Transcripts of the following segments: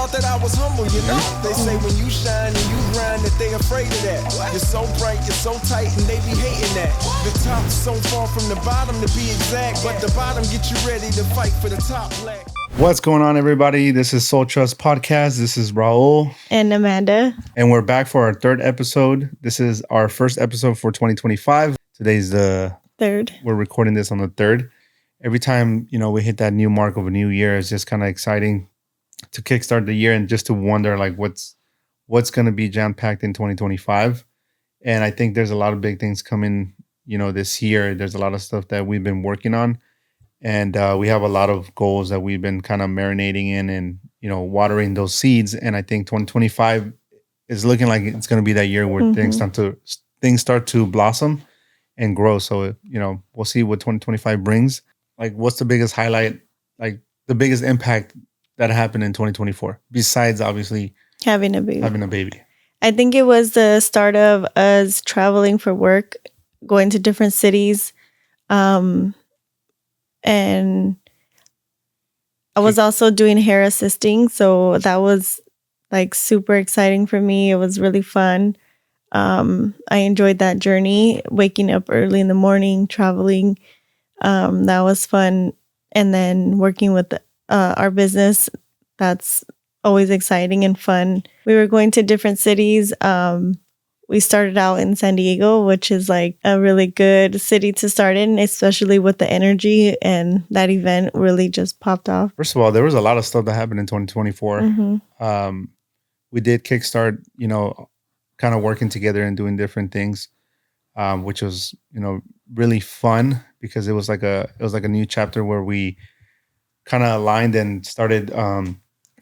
thought that I was humble, you know. They say when you shine and you grind that they afraid of that. You're so bright, you're so tight, and they be hating that. The top's so far from the bottom to be exact, but the bottom get you ready to fight for the top black. What's going on, everybody? This is Soul Trust Podcast. This is Raul. And Amanda. And we're back for our third episode. This is our first episode for 2025. Today's the third. We're recording this on the 3rd. Every time, we hit that new mark of a new year, it's just kind of exciting to kickstart the year and just to wonder like what's going to be jam-packed in 2025. And I think there's a lot of big things coming, this year. There's a lot of stuff that we've been working on. And we have a lot of goals that we've been kind of marinating in and, watering those seeds. And I think 2025 is looking like it's going to be that year where things start to blossom and grow. So, we'll see what 2025 brings. Like, what's the biggest highlight, like the biggest impact that happened in 2024, besides obviously having a baby? I think it was the start of us traveling for work, going to different cities. And I was also doing hair assisting. So that was like super exciting for me. It was really fun. I enjoyed that journey, waking up early in the morning, traveling. That was fun. And then working with our business, that's always exciting and fun. We were going to different cities. We started out in San Diego, which is like a really good city to start in, especially with the energy, and that event really just popped off. First of all, there was a lot of stuff that happened in 2024. We did kickstart, kind of working together and doing different things, which was, really fun because it was like a new chapter where we kind of aligned and started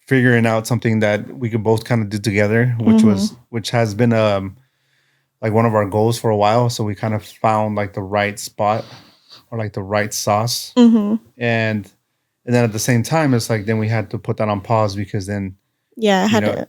figuring out something that we could both kind of do together, which has been like one of our goals for a while. So we kind of found like the right spot or like the right sauce. And then at the same time, it's like, then we had to put that on pause because then. Yeah, I had to.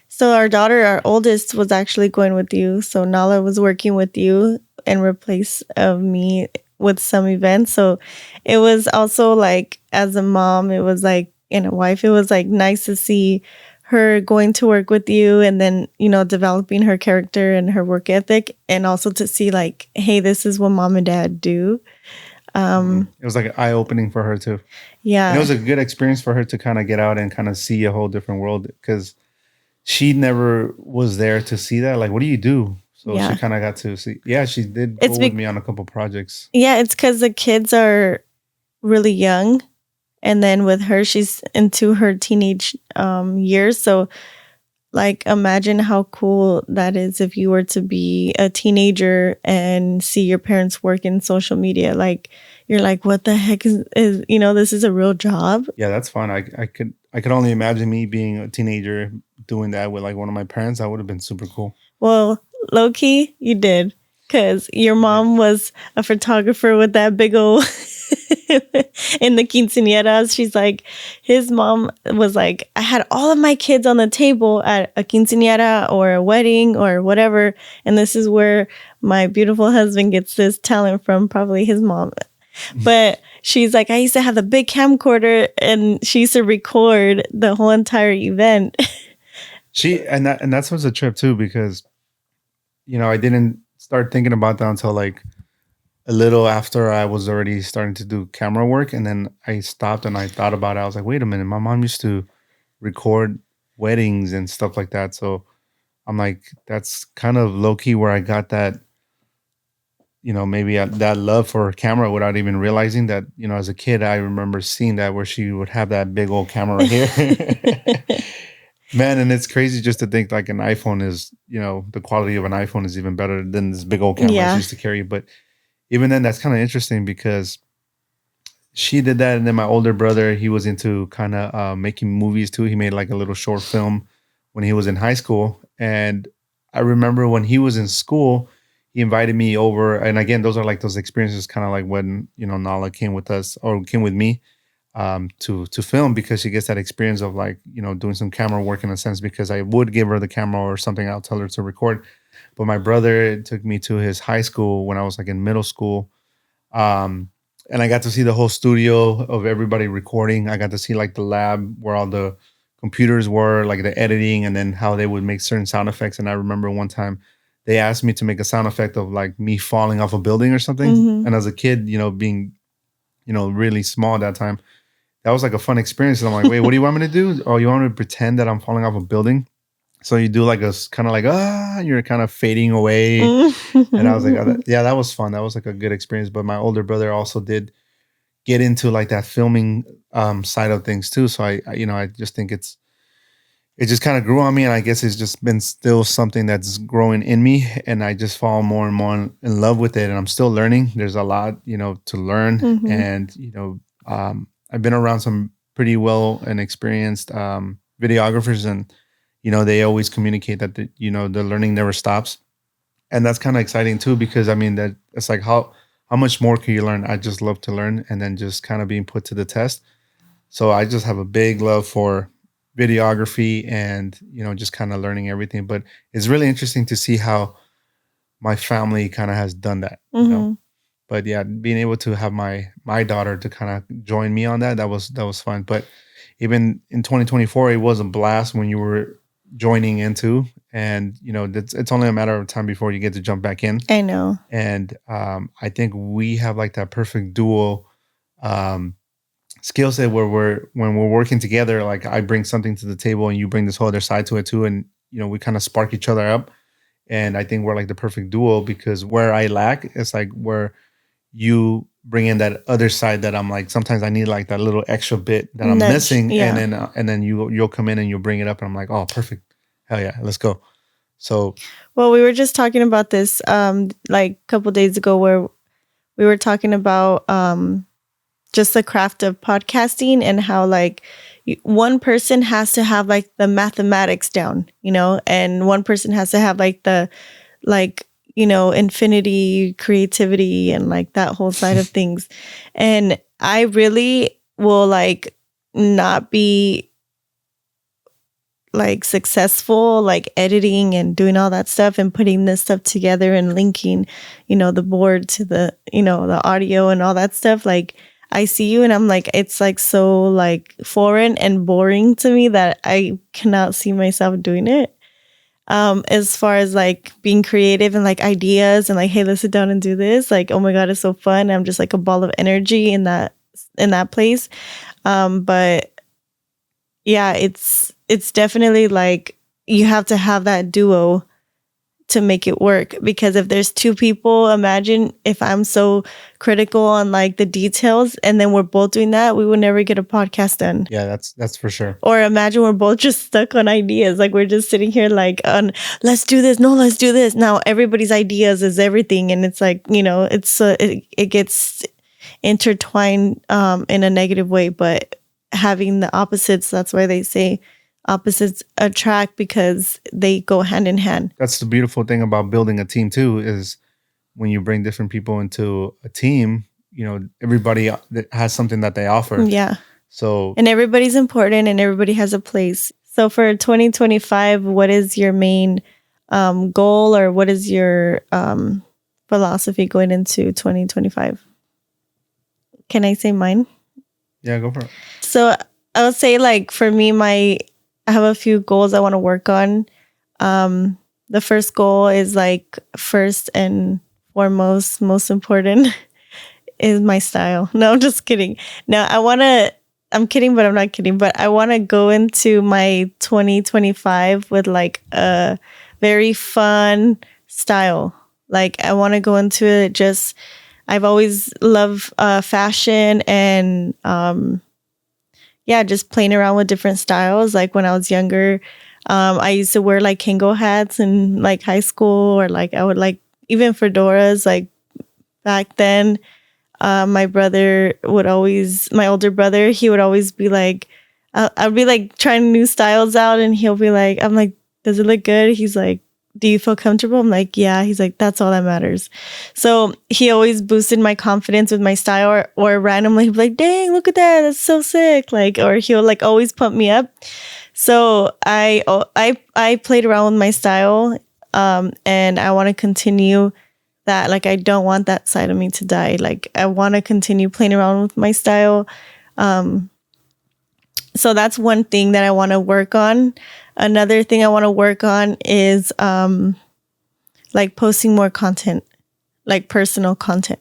So our oldest was actually going with you. So Nala was working with you in replace of me with some events. So it was also like, as a mom, it was like, and a wife, it was like nice to see her going to work with you and then, developing her character and her work ethic, and also to see like, hey, this is what mom and dad do. It was like eye-opening for her too. Yeah. And it was a good experience for her to kind of get out and kind of see a whole different world because she never was there to see that. Like, what do you do? So she kind of got to see. Yeah, she did go with me on a couple projects. Yeah, it's because the kids are really young. And then with her, she's into her teenage years. So, like, imagine how cool that is if you were to be a teenager and see your parents work in social media. Like, you're like, what the heck is this is a real job? Yeah, that's fun. I could only imagine me being a teenager doing that with like one of my parents. That would have been super cool. Well, low key, you did. Because your mom was a photographer with that big old in the quinceañeras. She's like, his mom was like, I had all of my kids on the table at a quinceañera or a wedding or whatever. And this is where my beautiful husband gets this talent from, probably his mom. But she's like, I used to have the big camcorder and she used to record the whole entire event. And that's what's a trip too, because, I didn't start thinking about that until like a little after I was already starting to do camera work. And then I stopped and I thought about it. I was like, wait a minute, my mom used to record weddings and stuff like that. So I'm like, that's kind of low key where I got that, maybe that love for camera without even realizing that, as a kid, I remember seeing that where she would have that big old camera right here. Man, and it's crazy just to think like an iPhone is, the quality of an iPhone is even better than this big old camera she used to carry. But even then, that's kind of interesting because she did that. And then my older brother, he was into kind of making movies too. He made like a little short film when he was in high school. And I remember when he was in school, he invited me over. And again, those are like those experiences kind of like when, Nala came with us or came with me. To film because she gets that experience of like, doing some camera work in a sense because I would give her the camera or something. I'll tell her to record. But my brother took me to his high school when I was like in middle school. And I got to see the whole studio of everybody recording. I got to see like the lab where all the computers were, like the editing, and then how they would make certain sound effects. And I remember one time they asked me to make a sound effect of like me falling off a building or something. Mhm. And as a kid, being, really small at that time, that was like a fun experience. And I'm like, wait, what do you want me to do? Oh, you want me to pretend that I'm falling off a building? So you do like a kind of like, you're kind of fading away. And I was like, yeah, that was fun. That was like a good experience. But my older brother also did get into like that filming side of things too. So I just think it just kind of grew on me, and I guess it's just been still something that's growing in me, and I just fall more and more in love with it, and I'm still learning. There's a lot, to learn, Mhm. and I've been around some pretty well and experienced videographers, and they always communicate that the learning never stops, and that's kind of exciting too, because I mean that it's like how much more can you learn? I just love to learn, and then just kind of being put to the test. So I just have a big love for videography and, just kind of learning everything. But it's really interesting to see how my family kind of has done that. Mhm. But yeah, being able to have my daughter to kind of join me on that was fun. But even in 2024, it was a blast when you were joining into, and it's only a matter of time before you get to jump back in. I know. And I think we have like that perfect dual um, skill set where when we're working together, like I bring something to the table and you bring this whole other side to it too, and we kind of spark each other up. And I think we're like the perfect duo, because where I lack, it's like where you bring in that other side that I'm like, sometimes I need like that little extra bit that I'm Nudge, missing, yeah. and then you'll come in and you'll bring it up, and I'm like, oh, perfect, hell yeah, let's go. So Well, we were just talking about this like a couple days ago, where we were talking about just the craft of podcasting, and how like one person has to have like the mathematics down, and one person has to have like the like infinity creativity and like that whole side of things. And I really will like not be like successful like editing and doing all that stuff and putting this stuff together and linking the board to the the audio and all that stuff. Like I see you and I'm like, it's like so like foreign and boring to me that I cannot see myself doing it. As far as like being creative and like ideas and like, hey, let's sit down and do this, like, oh my god, it's so fun. I'm just like a ball of energy in that place. But yeah, it's definitely like you have to have that duo to make it work, because if there's two people, imagine if I'm so critical on like the details and then we're both doing that, we would never get a podcast done. yeah, that's for sure. Or imagine we're both just stuck on ideas, like we're just sitting here like on let's do this, no, let's do this. Now everybody's ideas is everything, and it's like it gets intertwined in a negative way. But having the opposites, that's why they say opposites attract, because they go hand in hand. That's the beautiful thing about building a team too, is when you bring different people into a team, everybody that has something that they offer. Yeah. So And everybody's important and everybody has a place. So for 2025, what is your main goal, or what is your philosophy going into 2025? Can I say mine? yeah, go for it. So I would say, like, for me, I have a few goals I want to work on. The first goal is like first and foremost, most important is my style. No, I'm just kidding. No, I'm kidding, but I'm not kidding. But I want to go into my 2025 with like a very fun style. Like I want to go into it I've always loved fashion and just playing around with different styles. Like when I was younger, I used to wear like Kango hats in like high school, or like I would like even fedoras like back then. My older brother, he would always be like, I'd be like trying new styles out, and he'll be like, I'm like, does it look good? He's like, do you feel comfortable? I'm like, yeah. He's like, that's all that matters. So he always boosted my confidence with my style, or randomly he'd be like, dang, look at that. That's so sick. Like, or he'll like always pump me up. So I played around with my style, and I want to continue that. Like, I don't want that side of me to die. Like, I want to continue playing around with my style. So that's one thing that I want to work on. Another thing I want to work on is like posting more content, like personal content.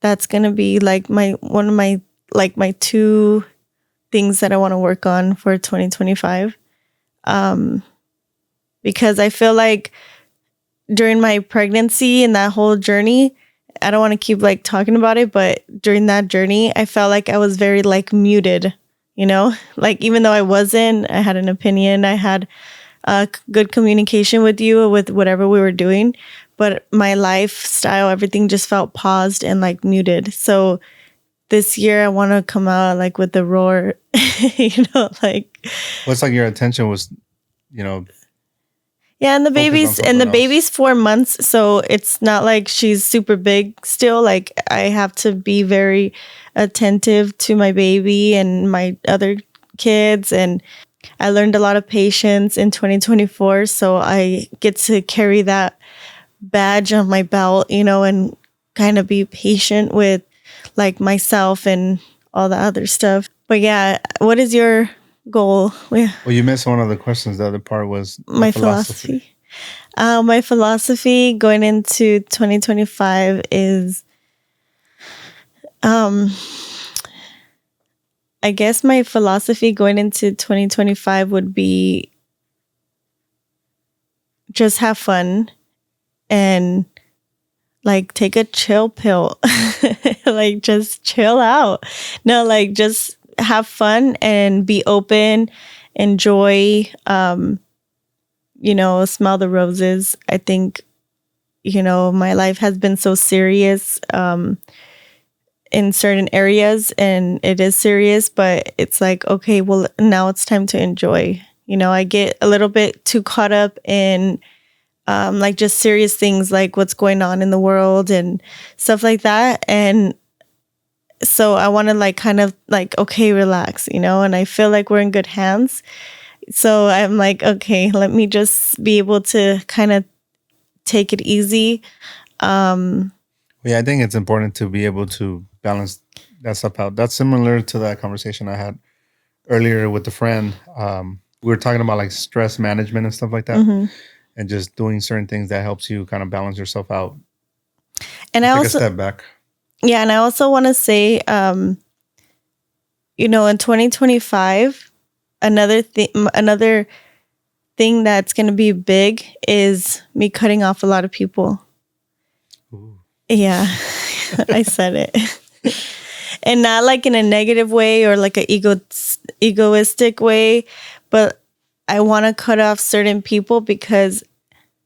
That's going to be like one of my like my two things that I want to work on for 2025. Because I feel like during my pregnancy and that whole journey, I don't want to keep like talking about it, but during that journey, I felt like I was very like muted, you know, like even though I had an opinion, I had good communication with you with whatever we were doing, but my lifestyle, everything just felt paused and like muted. So this year I want to come out like with the roar, you know, like. What's like your attention was, you know. Yeah, and the Focus on baby's 4 months, so it's not like she's super big still. Like I have to be very attentive to my baby and my other kids, and I learned a lot of patience in 2024, so I get to carry that badge on my belt, you know, and kind of be patient with like myself and all the other stuff. But yeah, what is your goal? Well, you missed one of the questions. The other part was my philosophy. My philosophy going into 2025 is, I guess my philosophy going into 2025 would be just have fun and like take a chill pill, like just chill out. No, like just have fun and be open, enjoy, you know, smell the roses. I think, you know, my life has been so serious in certain areas, and it is serious, but it's like, okay, well, now it's time to enjoy. You know, I get a little bit too caught up in like just serious things like what's going on in the world and stuff like that. And so I want to like kind of like, okay, relax, you know, and I feel like we're in good hands. So I'm like, okay, let me just be able to kind of take it easy. Yeah, I think it's important to be able to balance that stuff out. That's similar to that conversation I had earlier with a friend. We were talking about like stress management and stuff like that. Mm-hmm. And just doing certain things that helps you kind of balance yourself out. And I take also a step back. Yeah, and I also want to say, you know, in 2025, another thing that's going to be big is me cutting off a lot of people. Ooh. Yeah, I said it. And not like in a negative way or like an egoistic way, but I want to cut off certain people because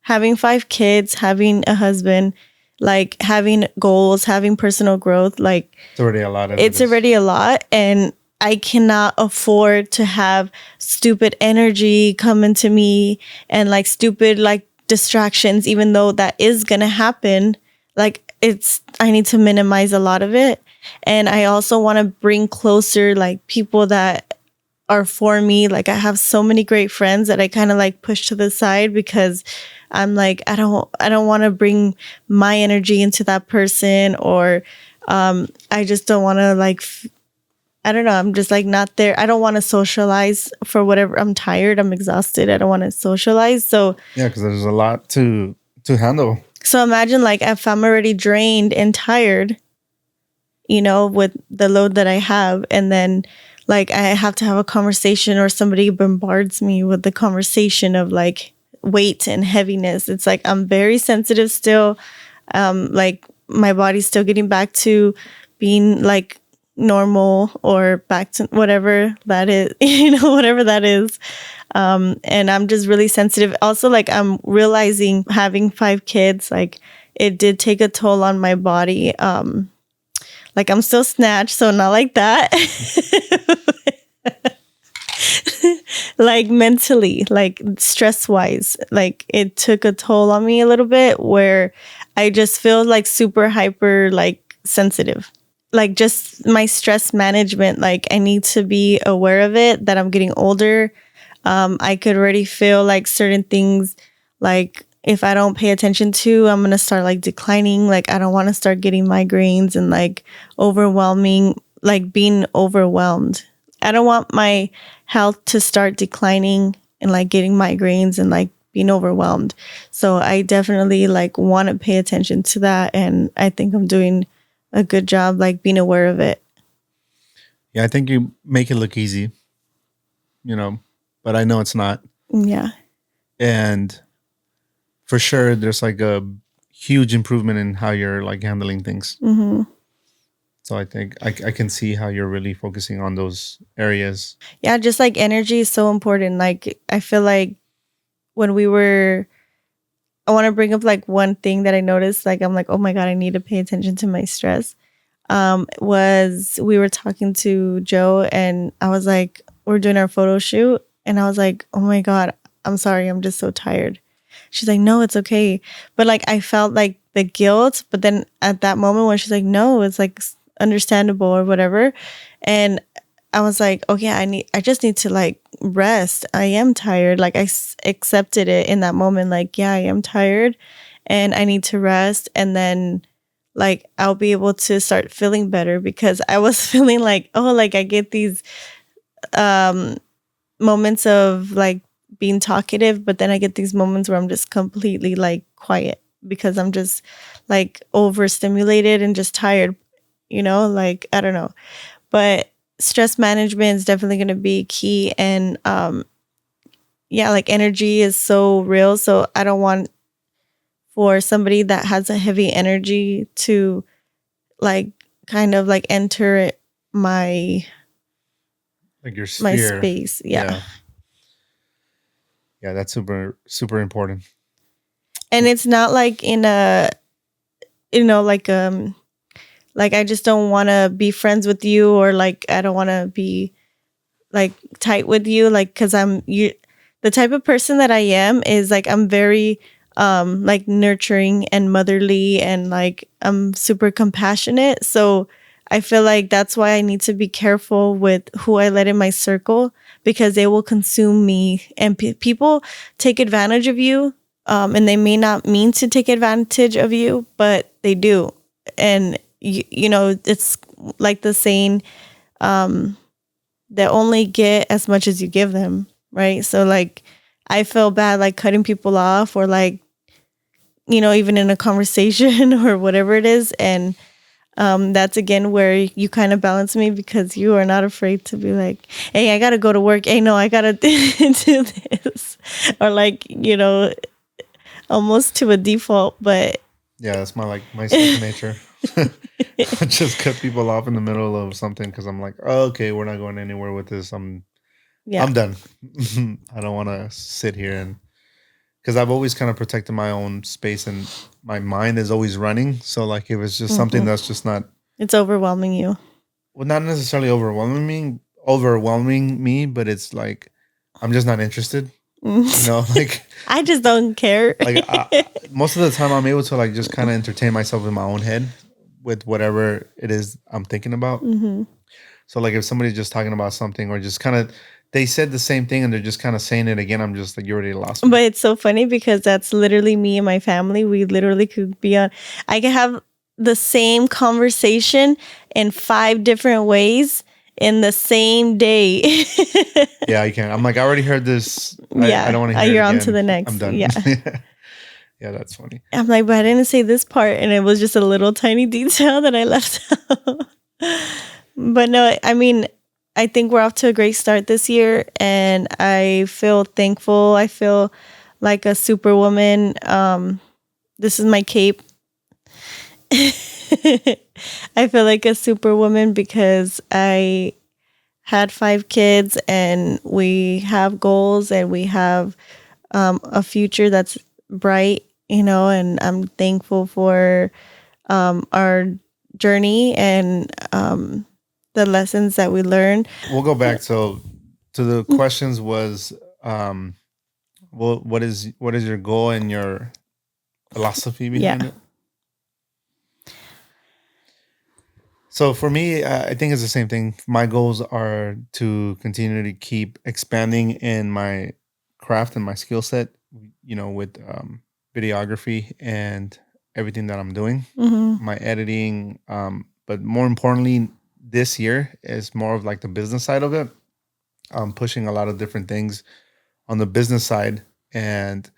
having 5 kids, having a husband, like having goals, having personal growth, like it's already a lot. It's already a lot, and I cannot afford to have stupid energy come into me and like stupid like distractions, even though that is gonna happen. Like I need to minimize a lot of it. And I also want to bring closer like people that are for me. Like I have so many great friends that I kind of like push to the side because I'm like, I don't want to bring my energy into that person, or I just don't want to like, I don't know. I'm just like not there. I don't want to socialize for whatever. I'm tired. I'm exhausted. I don't want to socialize. So yeah, because there's a lot to handle. So imagine like if I'm already drained and tired, you know, with the load that I have, and then like I have to have a conversation or somebody bombards me with the conversation of like weight and heaviness. It's like I'm very sensitive still. Like my body's still getting back to being like normal or back to whatever that is, you know, whatever that is. And I'm just really sensitive. Also, like I'm realizing having 5 kids, like it did take a toll on my body. Like I'm still snatched, so not like that. Like mentally, like stress wise, like it took a toll on me a little bit where I just feel like super hyper, like sensitive. Like just my stress management, like I need to be aware of it, that I'm getting older. I could already feel like certain things, like if I don't pay attention to, I'm going to start like declining. Like I don't want to start getting migraines and like overwhelming, like being overwhelmed. I don't want my health to start declining and like getting migraines and like being overwhelmed. So I definitely like want to pay attention to that, and I think I'm doing a good job like being aware of it. Yeah, I think you make it look easy, but I know it's not. Yeah. And for sure, there's like a huge improvement in how you're like handling things. Mm-hmm. So I think I can see how you're really focusing on those areas. Yeah, just like energy is so important. Like I feel like when I want to bring up like one thing that I noticed. Like I'm like, oh my god, I need to pay attention to my stress. Was we were talking to Joe, and I was like, we're doing our photo shoot, and I was like, oh my god, I'm sorry, I'm just so tired. She's like, no, it's okay. But like I felt like the guilt, but then at that moment when she's like, no, it's like understandable or whatever. And I was like, okay, I just need to like rest. I am tired. Like accepted it in that moment. Like, yeah, I am tired and I need to rest. And then like I'll be able to start feeling better, because I was feeling like, oh, like I get these um moments of like being talkative, but then I get these moments where I'm just completely like quiet because I'm just like overstimulated and just tired, like I don't know. But stress management is definitely going to be key. And yeah, like energy is so real. So I don't want for somebody that has a heavy energy to like kind of like enter my Like your my sphere. space. Yeah. Yeah, that's super, super important. And it's not like in a, like I just don't want to be friends with you, or like I don't want to be like tight with you, like because the type of person that I am is like I'm very like nurturing and motherly, and like I'm super compassionate. So I feel like that's why I need to be careful with who I let in my circle, because they will consume me, and people take advantage of you, and they may not mean to take advantage of you, but they do. And it's like the saying, they only get as much as you give them, right? So like I feel bad like cutting people off, or like even in a conversation or whatever it is. And that's again where you kind of balance me, because you are not afraid to be like, hey, I gotta go to work, hey, no, I gotta do this, or like almost to a default. But yeah, that's my second nature. I just cut people off in the middle of something because I'm like, oh, okay, we're not going anywhere with this. I'm done. I don't want to sit here, and because I've always kind of protected my own space, and my mind is always running. So like, if it's just something that's just not, it's overwhelming you. well, not necessarily overwhelming me, but it's like I'm just not interested. Like I just don't care. like most of the time I'm able to like just kind of entertain myself in my own head with whatever it is I'm thinking about. So like if somebody's just talking about something, or just kind of they said the same thing and they're just kind of saying it again, I'm just like, you already lost me. But it's so funny because that's literally me and my family. We literally could be on, I could have the same conversation in 5 different ways in the same day. Yeah, I can. I'm like, I already heard this. I don't want to hear you're it on again. to the next. I'm done. Yeah. Yeah, that's funny. I'm like, but I didn't say this part. And it was just a little tiny detail that I left out. But no, I mean, I think we're off to a great start this year, and I feel thankful. I feel like a superwoman. This is my cape. I feel like a superwoman because I had 5 kids, and we have goals, and we have a future that's bright, and I'm thankful for our journey and the lessons that we learned. We'll go back to the questions was well, what is your goal and your philosophy behind it? So for me, I think it's the same thing. My goals are to continue to keep expanding in my craft and my skill set, with videography and everything that I'm doing, my editing. But more importantly, this year is more of like the business side of it. I'm pushing a lot of different things on the business side, and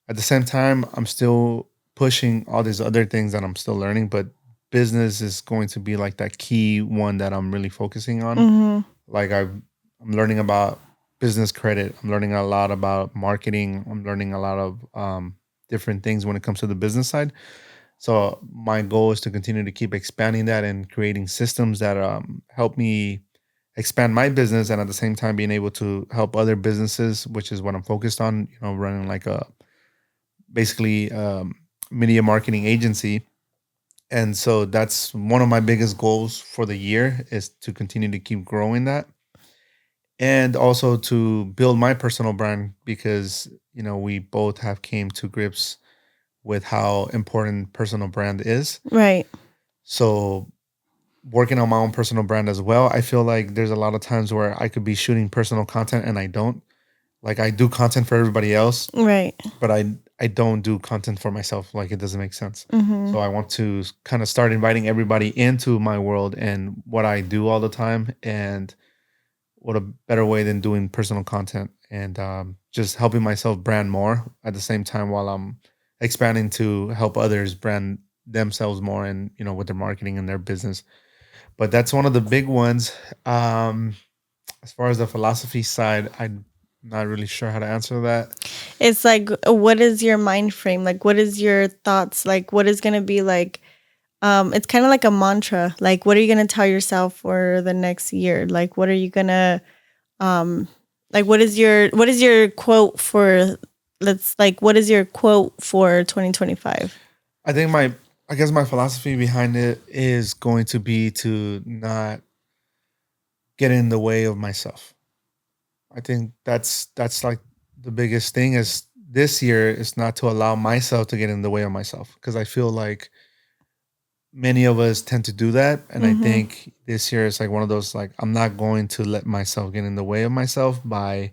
at the same time, I'm still pushing all these other things that I'm still learning. But business is going to be like that key one that I'm really focusing on. Mm-hmm. Like I'm learning about business credit. I'm learning a lot about marketing. I'm learning a lot of different things when it comes to the business side. So my goal is to continue to keep expanding that and creating systems that help me expand my business, and at the same time being able to help other businesses, which is what I'm focused on. You know, running like a basically media marketing agency. And so that's one of my biggest goals for the year, is to continue to keep growing that, and also to build my personal brand, because you know we both have came to grips with how important personal brand is. Right. So working on my own personal brand as well, I feel like there's a lot of times where I could be shooting personal content and I don't. Like I do content for everybody else, Right. but I don't do content for myself. Like it doesn't make sense. Mm-hmm. So I want to kind of start inviting everybody into my world and what I do all the time, and what a better way than doing personal content, and just helping myself brand more at the same time while I'm expanding to help others brand themselves more, and you know, with their marketing and their business. But that's one of the big ones. As far as the philosophy side, I'm not really sure how to answer that. It's like, what is your mind frame? Like, what is your thoughts? Like, what is going to be like, it's kind of like a mantra. Like, what are you going to tell yourself for the next year? Like, what are you going to, like, what is your quote for, what is your quote for 2025? I think I guess my philosophy behind it is going to be to not get in the way of myself. I think that's like the biggest thing is this year is not to allow myself to get in the way of myself, because I feel like many of us tend to do that, and I Mm-hmm. think this year is like one of those, like I'm not going to let myself get in the way of myself by,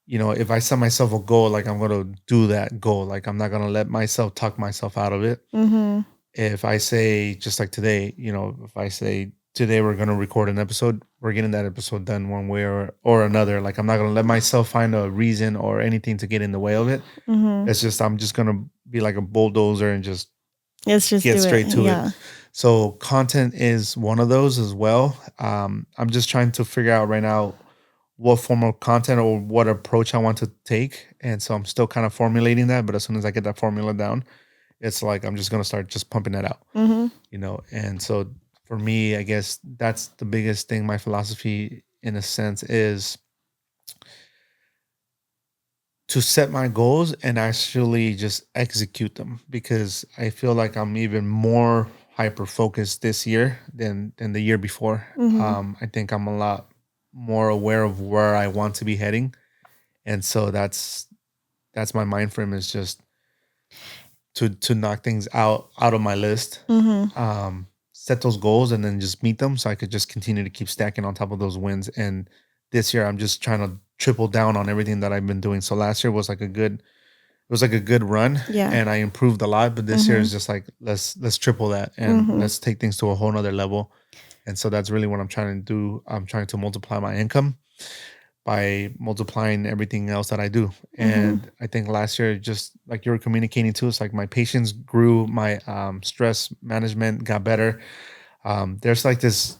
you know, if I set myself a goal, like I'm going to do that goal. Like I'm not going to let myself talk myself out of it. Mm-hmm. If I say, just like today, you know, if I say today we're going to record an episode, we're getting that episode done one way or another. Like I'm not going to let myself find a reason or anything to get in the way of it. Mm-hmm. It's just I'm just going to be like a bulldozer and just Let's just get do it. straight to it. Yeah. So content is one of those as well. I'm just trying to figure out right now what form of content or what approach I want to take. And so I'm still kind of formulating that. But as soon as I get that formula down, it's like I'm just gonna start just pumping that out, Mm-hmm. you know. And so for me, I guess that's the biggest thing. My philosophy, in a sense, is to set my goals and actually just execute them, because I feel like I'm even more hyper focused this year than the year before. Mm-hmm. I think I'm a lot more aware of where I want to be heading, and so that's my mind frame, is just to knock things out of my list, Mm-hmm. set those goals and then just meet them, so I could just continue to keep stacking on top of those wins. And this year I'm just trying to triple down on everything that I've been doing. So last year was like a good run, Yeah. and I improved a lot, but this year Mm-hmm. is just like let's triple that, and Mm-hmm. let's take things to a whole nother level. And so that's really what I'm trying to do. I'm trying to multiply my income by multiplying everything else that I do. Mm-hmm. And I think last year, just like you were communicating to, it's like my patience grew, my stress management got better. There's like this,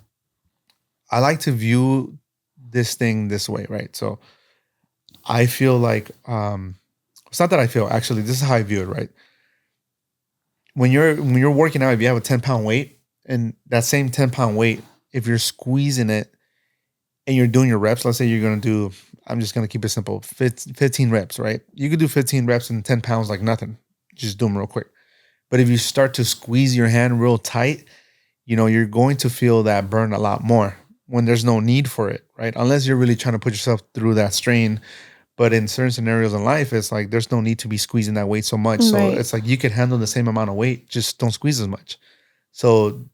I like to view this thing this way, right? So I feel like it's not that I feel, actually, this is how I view it, right? When you're working out, if you have a 10-pound weight, and that same 10-pound weight, if you're squeezing it and you're doing your reps, let's say you're going to do, I'm just going to keep it simple, 15 reps, right? You could do 15 reps and 10 pounds like nothing. Just do them real quick. But if you start to squeeze your hand real tight, you know, you're going to feel that burn a lot more when there's no need for it, right? Unless you're really trying to put yourself through that strain. But in certain scenarios in life, it's like there's no need to be squeezing that weight so much. So Right. it's like you can handle the same amount of weight, just don't squeeze as much. So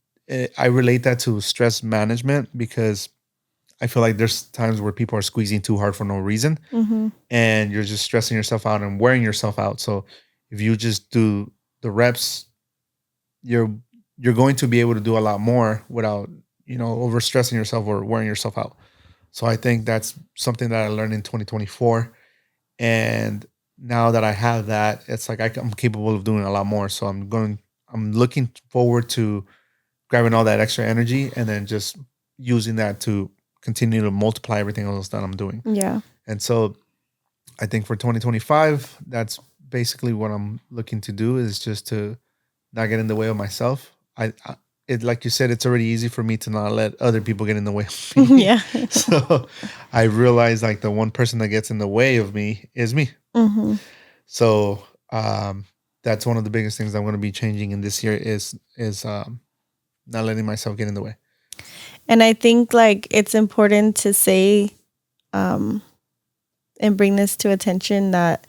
I relate that to stress management, because I feel like there's times where people are squeezing too hard for no reason, Mm-hmm. and you're just stressing yourself out and wearing yourself out. So if you just do the reps, you're you're going to be able to do a lot more without, you know, overstressing yourself or wearing yourself out. So I think that's something that I learned in 2024. And now that I have that, it's like I'm capable of doing a lot more. So I'm looking forward to grabbing all that extra energy and then just using that to continue to multiply everything else that I'm doing. Yeah. And so I think for 2025, that's basically what I'm looking to do, is just to not get in the way of myself. It, like you said, it's already easy for me to not let other people get in the way of me. Yeah. So I realize like the one person that gets in the way of me is me. Hmm. So that's one of the biggest things I'm going to be changing in this year is not letting myself get in the way. And I think like it's important to say um, and bring this to attention that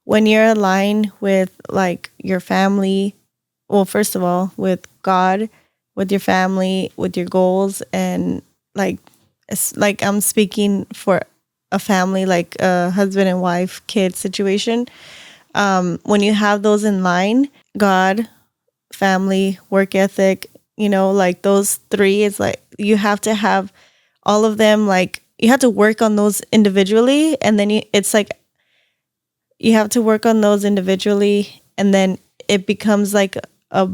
when you're aligned with like your family, well, first of all, with God, with your family, with your goals, and like it's like I'm speaking for a family, like a husband and wife, kid situation. When you have those in line, God, family, work ethic, like those three is like you have to have all of them. Like you have to work on those individually, and then it's like you have to work on those individually, and then it becomes like a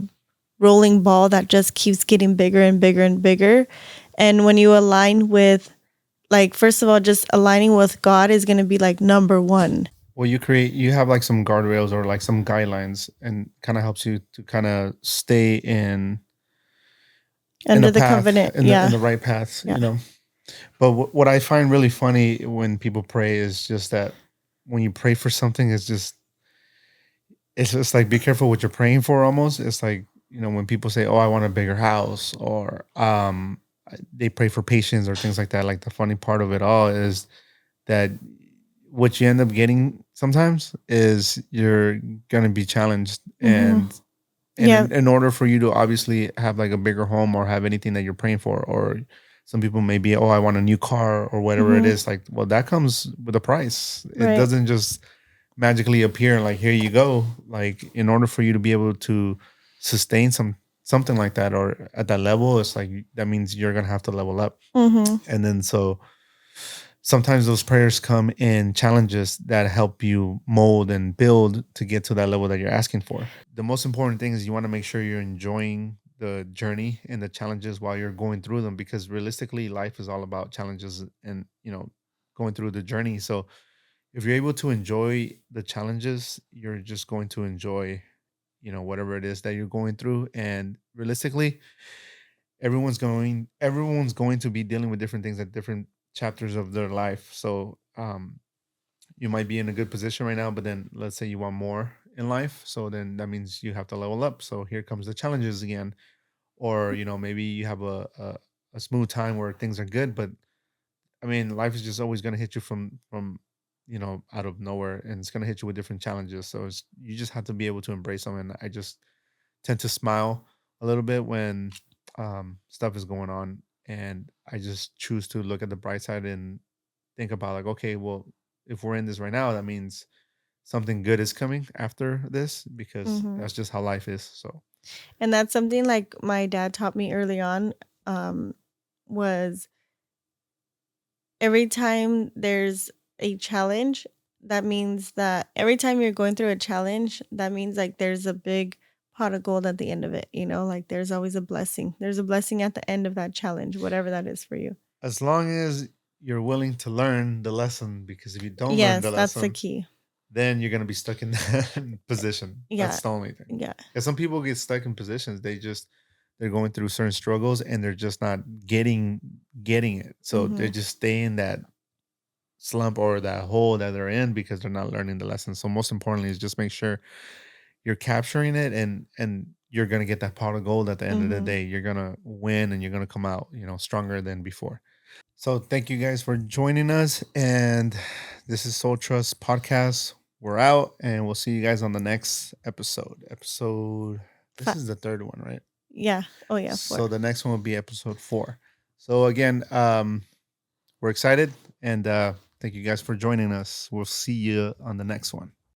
rolling ball that just keeps getting bigger and bigger and bigger. And when you align with, like, first of all, just aligning with God is going to be like number one. Well, you have like some guardrails or like some guidelines, and kind of helps you to kind of stay in Under the the path, covenant. in Yeah. the right path, Yeah. But what I find really funny when people pray is just that when you pray for something, it's just like, be careful what you're praying for. Almost, it's like, when people say, "Oh, I want a bigger house," or they pray for patience or things like that. Like, the funny part of it all is that what you end up getting sometimes is you're gonna be challenged, Hmm. and Yeah. in order for you to obviously have like a bigger home or have anything that you're praying for, or some people may be, "Oh, I want a new car," or whatever it Hmm. is. Like, well, that comes with a price. It Right. doesn't just magically appear like, here you go. Like, in order for you to be able to sustain something like that, or at that level, it's like that means you're gonna have to level up. Hmm. And then so sometimes those prayers come in challenges that help you mold and build to get to that level that you're asking for. The most important thing is you want to make sure you're enjoying the journey and the challenges while you're going through them, because realistically life is all about challenges and, going through the journey. So if you're able to enjoy the challenges, you're just going to enjoy, whatever it is that you're going through. And realistically, everyone's going to be dealing with different things at different chapters of their life. So you might be in a good position right now, but then let's say you want more in life, so then that means you have to level up. So here comes the challenges again. Or maybe you have a smooth time where things are good, but I mean, life is just always going to hit you from out of nowhere, and it's going to hit you with different challenges. So you just have to be able to embrace them. And I just tend to smile a little bit when stuff is going on, and I just choose to look at the bright side and think about, like, okay, well, if we're in this right now, that means something good is coming after this, because Hmm. that's just how life is. So And that's something like my dad taught me early on, um, was every time there's a challenge, that means that every time you're going through a challenge, that means like there's a big pot of gold at the end of it. Like there's always a blessing. There's a blessing at the end of that challenge, whatever that is for you. as long as you're willing to learn the lesson, because if you don't learn the Yes, that's the lesson, key. then you're gonna be stuck in that position. Yeah. That's the only thing. Yeah. Because some people get stuck in positions, they're going through certain struggles, and they're just not getting it. So they Hmm. just stay in that slump or that hole that they're in, because they're not learning the lesson. So most importantly is just make sure you're capturing it, and you're gonna get that pot of gold at the end of the Hmm. day. You're gonna win, and you're gonna come out, stronger than before. So thank you guys for joining us. And this is Soul Trust Podcast. We're out, and we'll see you guys on the next episode. This is the third one, right? Yeah. Oh yeah. Four. So the next one will be episode 4. So again, we're excited, and thank you guys for joining us. We'll see you on the next one.